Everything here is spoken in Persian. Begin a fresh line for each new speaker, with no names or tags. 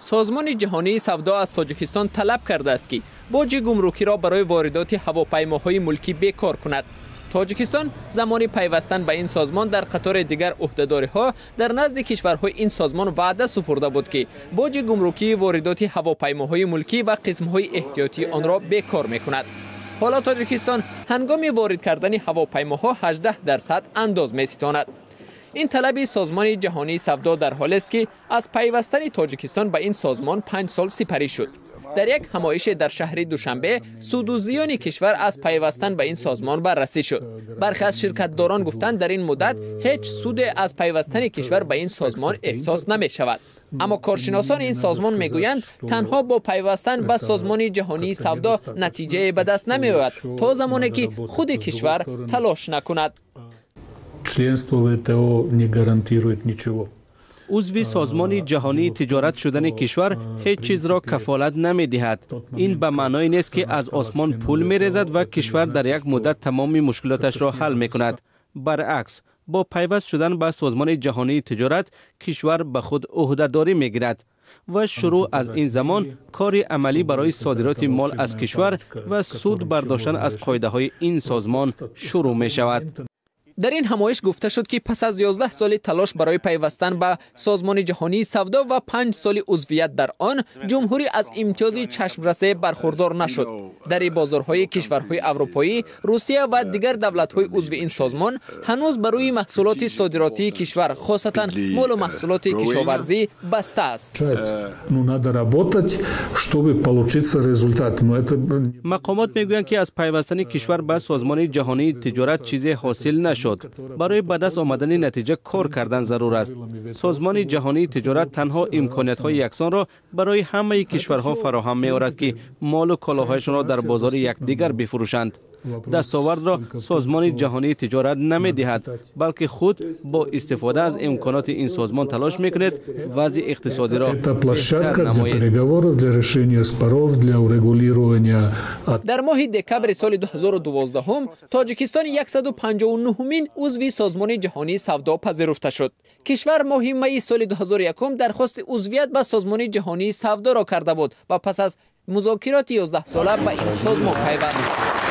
سازمان جهانی سودا از تاجیکستان طلب کرده است که باج گمرکی را برای واردات هواپیماهای ملکی بیکار کند. تاجیکستان زمان پیوستن به این سازمان در قطار دیگر عهدهداری‌ها در نزد کشورهای این سازمان وعده سپرده بود که باج گمرکی واردات هواپیماهای ملکی و قسم‌های احتیاطی آن را بیکار می‌کند. حالا تاجیکستان هنگام وارد کردن هواپیماها 18% انداز می‌ستاند. این طلب سازمان جهانی سودا در حالی است که از پیوستن تاجیکستان به این سازمان 5 سال سپری شد. در یک همایش در شهر دوشنبه، سود و زیان کشور از پیوستن به این سازمان بررسی شد. برخی از شرکتداران گفتند در این مدت هیچ سود از پیوستن کشور به این سازمان احساس نمی شود. اما کارشناسان این سازمان میگویند تنها با پیوستن به سازمان جهانی سودا نتیجه به دست نمی آید تا زمانی که خود کشور تلاش نکند.
Членство в ВТО не гарантирует ничего.
عضو سازمان جهانی تجارت شدن کشور هیچ چیز را کفالت نمی دهد. این به معنای نیست که از آسمان پول می ریزد و کشور در یک مدت تمام مشکلاتش را حل می کند. برعکس، با پیوست شدن به سازمان جهانی تجارت کشور به خود عهدهداری می گیرد و شروع از این زمان کاری عملی برای صادرات مال از کشور و سود برداشتن از قاعده های این سازمان شروع می شود.
در این همایش گفته شد که پس از 11 سال تلاش برای پیوستن به سازمان جهانی سودا و 5 سال عضویت در آن، جمهوری از امتیاز چشمرسه برخوردار نشد. در بازارهای کشورهای اروپایی، روسیه و دیگر دولت‌های عضو این سازمان هنوز برای محصولات صادراتی کشور، خاصتا مال و محصولات کشاورزی بسته است.
مقامات میگویند که از پیوستن کشور به سازمان جهانی تجارت چیزی حاصل نشد. برای به دست آمدن نتیجه کار کردن ضرور است. سازمان جهانی تجارت تنها امکانیت‌های یکسان را برای همه کشورها فراهم می‌آورد که مال و کالاهایشان را در بازار یکدیگر بفروشند. دستاورد را سازمان جهانی تجارت نمی‌دهد، بلکه خود با استفاده از امکانات این سازمان تلاش می‌کند وضع اقتصادی را بهتر نماید.
در ماه دکمبر سال 2012 تاجیکستان 159مین عضو سازمان جهانی سودا پذیرفته شد. کشور ماه می سال 2001 درخواست عضویت به سازمان جهانی سودا را کرده بود و پس از مذاکرات 11 ساله به این سازمان پیوست.